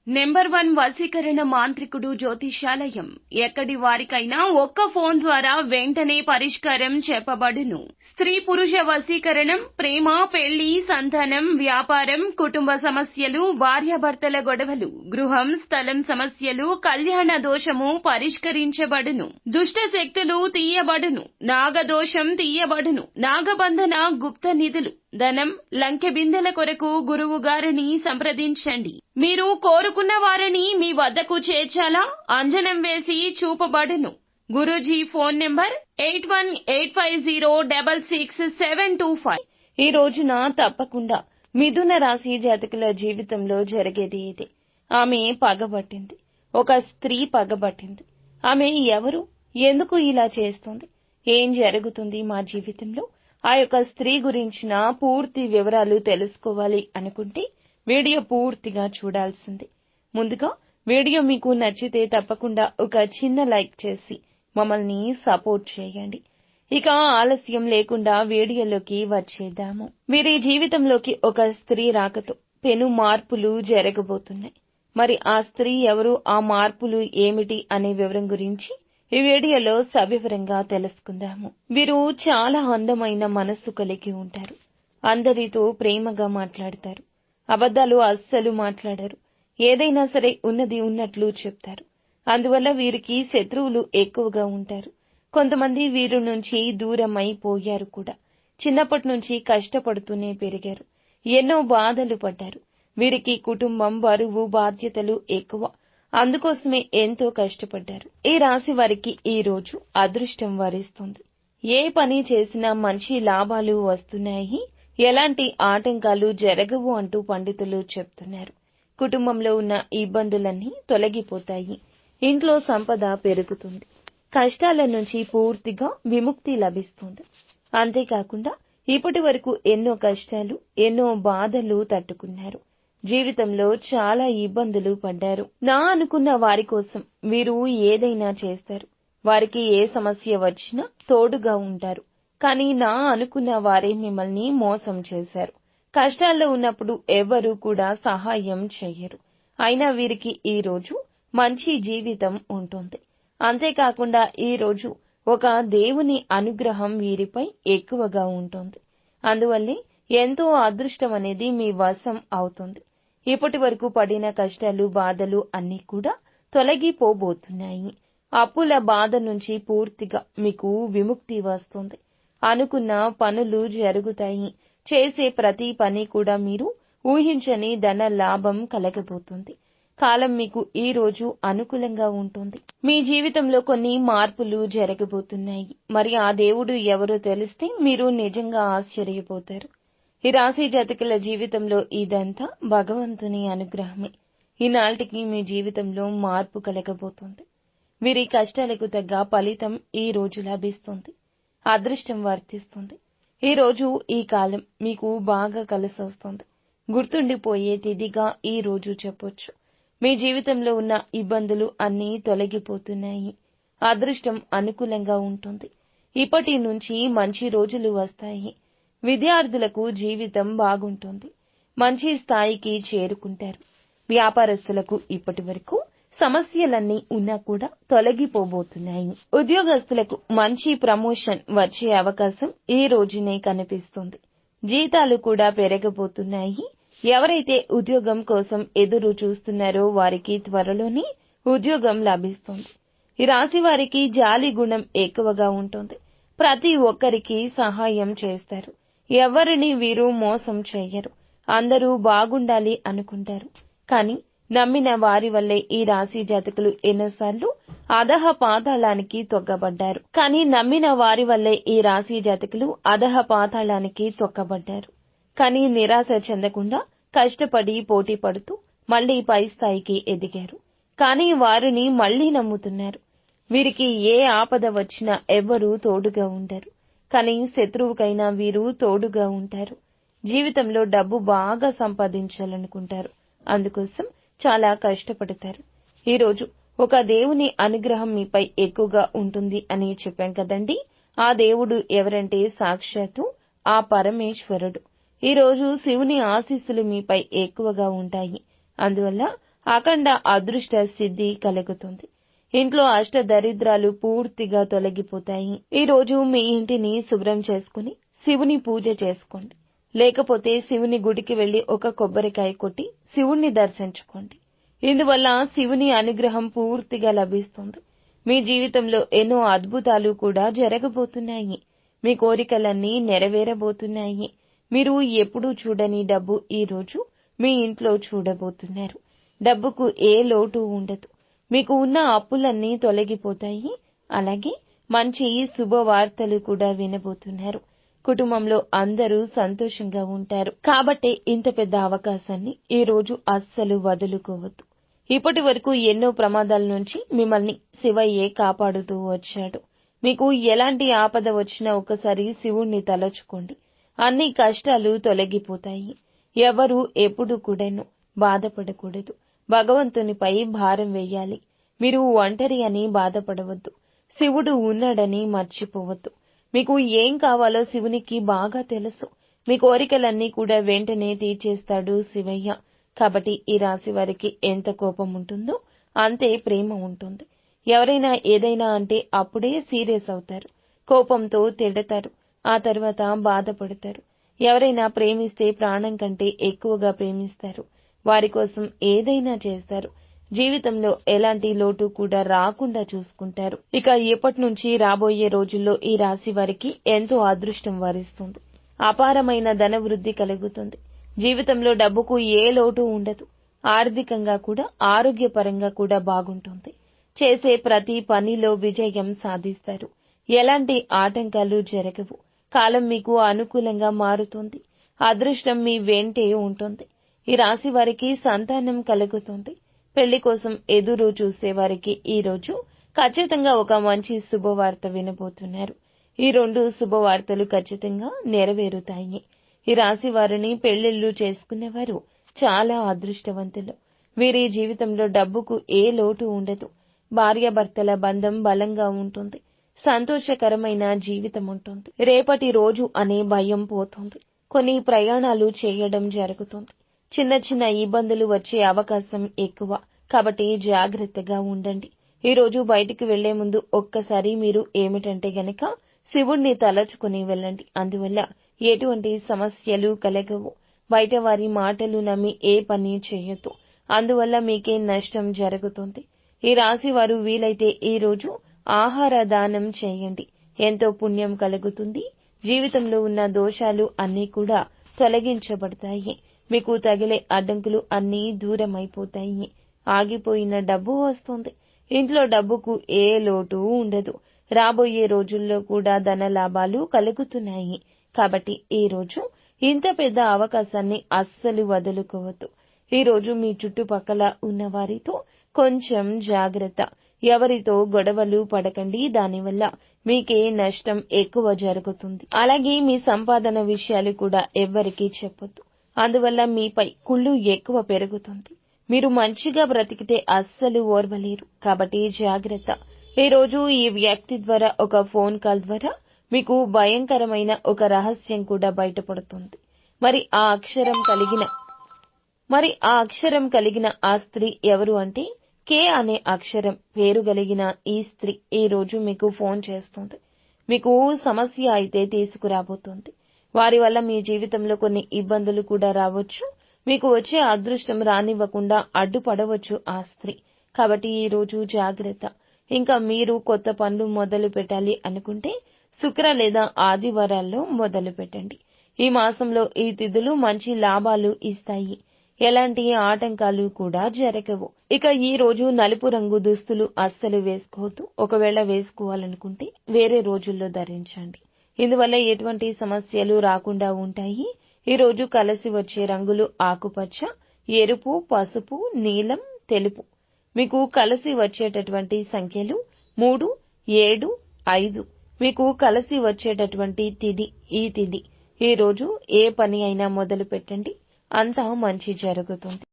Number 1 వశీకరణ మాంత్రికుడు జ్యోతిష్యాలయం. ఎక్కడి వారికైనా ఒక్క ఫోన్ ద్వారా వెంటనే పరిష్కారం చెప్పబడును. స్త్రీ పురుష వశీకరణం, ప్రేమ, పెళ్లి, సంతానం, వ్యాపారం, కుటుంబ సమస్యలు, భార్యాభర్తల గొడవలు, గృహం, స్థలం సమస్యలు, కళ్యాణ దోషము పరిష్కరించబడును. దుష్ట శక్తులు తీయబడును. నాగదోషం తీయబడును. నాగబంధన, గుప్త నిధులు, ధనం, లంకె బిందెల కొరకు గురువు గారిని సంప్రదించండి. మీరు కోరుకున్న వారిని మీ వద్దకు చేర్చాలా? అంజనం వేసి చూపబడును. Guruji phone number 8185066725. ఈ రోజున తప్పకుండా మిథున రాశి జాతకుల జీవితంలో జరిగేది ఇది. ఆమె పగబట్టింది. ఒక స్త్రీ పగబట్టింది. ఆమె ఎవరు? ఎందుకు ఇలా చేస్తుంది? ఏం జరుగుతుంది మా జీవితంలో? ఆ యొక్క స్త్రీ గురించిన పూర్తి వివరాలు తెలుసుకోవాలి అనుకుంటే వీడియో పూర్తిగా చూడాల్సింది. ముందుగా వీడియో మీకు నచ్చితే తప్పకుండా ఒక చిన్న లైక్ చేసి మమ్మల్ని సపోర్ట్ చేయండి. ఇక ఆలస్యం లేకుండా వీడియోలోకి వచ్చేద్దాము. వీరి జీవితంలోకి ఒక స్త్రీ రాకతో పెను మార్పులు జరగబోతున్నాయి. మరి ఆ స్త్రీ ఎవరు, ఆ మార్పులు ఏమిటి అనే వివరం గురించి ఈ వీడియోలో సవివరంగా తెలుసుకుందాము. వీరు చాలా అందమైన మనస్సు కలిగి ఉంటారు. అందరితో ప్రేమగా మాట్లాడతారు. అబద్ధాలు అస్సలు మాట్లాడరు. ఏదైనా సరే ఉన్నది ఉన్నట్లు చెప్తారు. అందువల్ల వీరికి శత్రువులు ఎక్కువగా ఉంటారు. కొంతమంది వీరి నుంచి దూరం అయిపోయారు కూడా. చిన్నప్పటి నుంచి కష్టపడుతూనే పెరిగారు. ఎన్నో బాధలు పడ్డారు. వీరికి కుటుంబం, బరువు, బాధ్యతలు ఎక్కువ. అందుకోసమే ఎంతో కష్టపడ్డారు. ఈ రాశి వారికి ఈ రోజు అదృష్టం వరిస్తుంది. ఏ పని చేసినా మంచి లాభాలు వస్తున్నాయి. ఎలాంటి ఆటంకాలు జరగవు అంటూ పండితులు చెప్తున్నారు. కుటుంబంలో ఉన్న ఇబ్బందులన్నీ తొలగిపోతాయి. ఇంట్లో సంపద పెరుగుతుంది. కష్టాల నుంచి పూర్తిగా విముక్తి లభిస్తుంది. అంతేకాకుండా ఇప్పటి వరకు ఎన్నో కష్టాలు, ఎన్నో బాధలు తట్టుకున్నారు. జీవితంలో చాలా ఇబ్బందులు పడ్డారు. నా అనుకున్న వారి కోసం వీరు ఏదైనా చేస్తారు. వారికి ఏ సమస్య వచ్చినా తోడుగా ఉంటారు. కానీ నా అనుకున్న వారే మిమ్మల్ని మోసం చేశారు. కష్టాల్లో ఉన్నప్పుడు ఎవ్వరూ కూడా సహాయం చెయ్యరు. అయినా వీరికి ఈ రోజు మంచి జీవితం ఉంటుంది. అంతేకాకుండా ఈ రోజు ఒక దేవుని అనుగ్రహం వీరిపై ఎక్కువగా ఉంటుంది. అందువల్లే ఎంతో అదృష్టం అనేది మీ వశం అవుతుంది. ఇప్పటి వరకు పడిన కష్టాలు, బాధలు అన్నీ కూడా తొలగిపోబోతున్నాయి. అప్పుల బాధ నుంచి పూర్తిగా మీకు విముక్తి వస్తుంది. అనుకున్న పనులు జరుగుతాయి. చేసే ప్రతి పని కూడా మీరు ఊహించని ధన లాభం కలగబోతుంది. కాలం మీకు ఈ రోజు అనుకూలంగా ఉంటుంది. మీ జీవితంలో కొన్ని మార్పులు జరగబోతున్నాయి. మరి ఆ దేవుడు ఎవరో తెలిస్తే మీరు నిజంగా ఆశ్చర్యపోతారు. ఈ రాశి జాతకుల జీవితంలో ఇదంతా భగవంతుని అనుగ్రహమే. ఈనాటికి మీ జీవితంలో మార్పు కలగబోతుంది. వీరి కష్టాలకు తగ్గ ఫలితం ఈ రోజు లభిస్తుంది. అదృష్టం వర్తిస్తుంది. ఈ రోజు, ఈ కాలం మీకు బాగా కలిసొస్తుంది. గుర్తుండిపోయే తిథిగా ఈ రోజు చెప్పొచ్చు. మీ జీవితంలో ఉన్న ఇబ్బందులు అన్నీ తొలగిపోతున్నాయి. అదృష్టం అనుకూలంగా ఉంటుంది. ఇప్పటి నుంచి మంచి రోజులు వస్తాయి. విద్యార్థులకు జీవితం బాగుంటుంది. మంచి స్థాయికి చేరుకుంటారు. వ్యాపారస్తులకు ఇప్పటి వరకు సమస్యలన్నీ ఉన్నా కూడా తొలగిపోబోతున్నాయి. ఉద్యోగస్తులకు మంచి ప్రమోషన్ వచ్చే అవకాశం ఈ రోజునే కనిపిస్తుంది. జీతాలు కూడా పెరగబోతున్నాయి. ఎవరైతే ఉద్యోగం కోసం ఎదురు చూస్తున్నారో వారికి త్వరలోనే ఉద్యోగం లభిస్తుంది. ఈ రాశి వారికి జాలి గుణం ఎక్కువగా ఉంటుంది. ప్రతి ఒక్కరికి సహాయం చేస్తారు. ఎవరిని వీరు మోసం చెయ్యరు. అందరూ బాగుండాలి అనుకుంటారు. కానీ నమ్మిన వారి వల్లే ఈ రాశి జాతకులు ఎన్నోసార్లు అధః పాతాళానికి తొక్కబడ్డారు. కానీ నిరాశ చెందకుండా కష్టపడి పోటీ పడుతూ మళ్లీ పై స్థాయికి ఎదిగారు. కానీ వారిని మళ్లీ నమ్ముతున్నారు. వీరికి ఏ ఆపద వచ్చినా ఎవ్వరూ తోడుగా ఉండరు. కానీ శత్రువుకైనా వీరు తోడుగా ఉంటారు. జీవితంలో డబ్బు బాగా సంపాదించాలనుకుంటారు. అందుకోసం చాలా కష్టపడతారు. ఈ రోజు ఒక దేవుని అనుగ్రహం మీపై ఎక్కువగా ఉంటుంది అని చెప్పాం కదండి. ఆ దేవుడు ఎవరంటే సాక్షాత్తు ఆ పరమేశ్వరుడు. ఈ రోజు శివుని ఆశీస్సులు మీపై ఎక్కువగా ఉంటాయి. అందువల్ల అఖండ అదృష్ట సిద్ధి కలుగుతుంది. ఇంట్లో అష్ట దరిద్రాలు పూర్తిగా తొలగిపోతాయి. ఈ రోజు మీ ఇంటిని శుభ్రం చేసుకుని శివుని పూజ చేసుకోండి. లేకపోతే శివుని గుడికి వెళ్లి ఒక కొబ్బరికాయ కొట్టి శివుణ్ణి దర్శించుకోండి. ఇందువల్ల శివుని అనుగ్రహం పూర్తిగా లభిస్తుంది. మీ జీవితంలో ఎన్నో అద్భుతాలు కూడా జరగబోతున్నాయి. మీ కోరికలన్నీ నెరవేరబోతున్నాయి. మీరు ఎప్పుడూ చూడని డబ్బు ఈ రోజు మీ ఇంట్లో చూడబోతున్నారు. డబ్బుకు ఏ లోటు ఉండదు. మీకు ఉన్న అప్పులన్నీ తొలగిపోతాయి. అలాగే మంచి శుభవార్తలు కూడా వినబోతున్నారు. కుటుంబంలో అందరూ సంతోషంగా ఉంటారు. కాబట్టి ఇంత పెద్ద అవకాశాన్ని ఈ రోజు అస్సలు వదులుకోవద్దు. ఇప్పటి వరకు ఎన్నో ప్రమాదాల నుంచి మిమ్మల్ని శివయ్యే కాపాడుతూ వచ్చాడు. మీకు ఎలాంటి ఆపద వచ్చినా ఒకసారి శివుణ్ణి తలచుకోండి. అన్ని కష్టాలు తొలగిపోతాయి. ఎవరు ఎప్పుడు కూడాను బాధపడకూడదు. భగవంతునిపై భారం వేయాలి. మీరు ఒంటరి అని బాధపడవద్దు. శివుడు ఉన్నాడని మర్చిపోవద్దు. మీకు ఏం కావాలో శివునికి బాగా తెలుసు. మీ కోరికలన్నీ కూడా వెంటనే తీర్చేస్తాడు శివయ్య. కాబట్టి ఈ రాశి వారికి ఎంత కోపం ఉంటుందో అంతే ప్రేమ ఉంటుంది. ఎవరైనా ఏదైనా అంటే అప్పుడే సీరియస్ అవుతారు. కోపంతో తిడతారు. ఆ తర్వాత బాధపడతారు. ఎవరైనా ప్రేమిస్తే ప్రాణం కంటే ఎక్కువగా ప్రేమిస్తారు. వారి కోసం ఏదైనా చేస్తారు. జీవితంలో ఎలాంటి లోటు కూడా రాకుండా చూసుకుంటారు. ఇక ఇప్పటి నుంచి రాబోయే రోజుల్లో ఈ రాశి వారికి ఎంతో అదృష్టం వరిస్తుంది. అపారమైన ధన వృద్ధి కలుగుతుంది. జీవితంలో డబ్బుకు ఏ లోటు ఉండదు. ఆర్థికంగా కూడా ఆరోగ్యపరంగా కూడా బాగుంటుంది. చేసే ప్రతి పనిలో విజయం సాధిస్తారు. ఎలాంటి ఆటంకాలు జరగవు. కాలం మీకు అనుకూలంగా మారుతుంది. అదృష్టం మీ వెంటే ఉంటుంది. ఈ రాశి వారికి సంతానం కలుగుతుంది. పెళ్లి కోసం ఎదురు చూసేవారికి ఈ రోజు ఖచ్చితంగా ఒక మంచి శుభవార్త వినబోతున్నారు. ఈ 2 శుభవార్తలు ఖచ్చితంగా నెరవేరుతాయి. ఈ రాశి వారిని పెళ్లిళ్లు చేసుకునేవారు చాలా అదృష్టవంతులు. వీరి జీవితంలో డబ్బుకు ఏ లోటు ఉండదు. భార్యాభర్తల బంధం బలంగా ఉంటుంది. సంతోషకరమైన జీవితం ఉంటుంది. రేపటి రోజు అనే భయం పోతుంది. కొన్ని ప్రయాణాలు చేయడం జరుగుతుంది. చిన్న చిన్న ఇబ్బందులు వచ్చే అవకాశం ఎక్కువ. కాబట్టి జాగ్రత్తగా ఉండండి. ఈ రోజు బయటికి వెళ్లే ముందు ఒక్కసారి మీరు ఏమిటంటే గనక శివుణ్ణి తలచుకుని వెళ్ళండి. అందువల్ల ఎటువంటి సమస్యలు కలగవు. బయట వారి మాటలు నమ్మి ఏ పని చేయొద్దు. అందువల్ల మీకే నష్టం జరుగుతుంది. ఈ రాశి వారు వీలైతే ఈ రోజు ఆహార దానం చేయండి. ఎంతో పుణ్యం కలుగుతుంది. జీవితంలో ఉన్న దోషాలు అన్నీ కూడా తొలగించబడతాయి. మీకు తగిలే అడ్డంకులు అన్నీ దూరమైపోతాయి. ఆగిపోయిన డబ్బు వస్తుంది. ఇంట్లో డబ్బుకు ఏ లోటు ఉండదు. రాబోయే రోజుల్లో కూడా ధన లాభాలు కలుగుతున్నాయి. కాబట్టి ఈ రోజు ఇంత పెద్ద అవకాశాన్ని అస్సలు వదులుకోవద్దు. ఈ రోజు మీ చుట్టుపక్కల ఉన్న వారితో కొంచెం జాగ్రత్త. ఎవరితో గొడవలు పడకండి. దానివల్ల మీకే నష్టం ఎక్కువ జరుగుతుంది. అలాగే మీ సంపాదన విషయాలు కూడా ఎవ్వరికీ చెప్పొద్దు. అందువల్ల మీపై కుళ్ళు ఎక్కువ పెరుగుతుంది. మీరు మంచిగా బ్రతికితే అస్సలు ఓర్వలేరు. కాబట్టి జాగ్రత్త. ఈ రోజు ఈ వ్యక్తి ద్వారా ఒక ఫోన్ కాల్ ద్వారా మీకు భయంకరమైన ఒక రహస్యం కూడా బయటపడుతుంది. మరి ఆ అక్షరం కలిగిన ఆ స్త్రీ ఎవరు అంటే కే అనే అక్షరం పేరు కలిగిన ఈ స్త్రీ ఈ రోజు మీకు ఫోన్ చేస్తుంది. మీకు సమస్య అయితే తీసుకురాబోతోంది. వారి వల్ల మీ జీవితంలో కొన్ని ఇబ్బందులు కూడా రావచ్చు. మీకు వచ్చే అదృష్టం రానివ్వకుండా అడ్డుపడవచ్చు ఆ స్త్రీ. కాబట్టి ఈ రోజు జాగ్రత్త. ఇంకా మీరు కొత్త పనులు మొదలు పెట్టాలి అనుకుంటే శుక్ర లేదా ఆదివారాల్లో మొదలు పెట్టండి. ఈ మాసంలో ఈ తిథులు మంచి లాభాలు ఇస్తాయి. ఎలాంటి ఆటంకాలు కూడా జరగవు. ఇక ఈ రోజు నలుపు రంగు దుస్తులు అస్సలు వేసుకోవద్దు. ఒకవేళ వేసుకోవాలనుకుంటే వేరే రోజుల్లో ధరించండి. ఇందువల్ల ఎటువంటి సమస్యలు రాకుండా ఉంటాయి. ఈ రోజు కలిసి వచ్చే రంగులు ఆకుపచ్చ, ఎరుపు, పసుపు, నీలం, తెలుపు. మీకు కలిసి వచ్చేటటువంటి సంఖ్యలు 3, 7, 5. మీకు కలిసి వచ్చేటటువంటి తిథి ఈ తిథి. ఈ రోజు ఏ పని అయినా మొదలు పెట్టండి. అంతా మంచి జరుగుతుంది.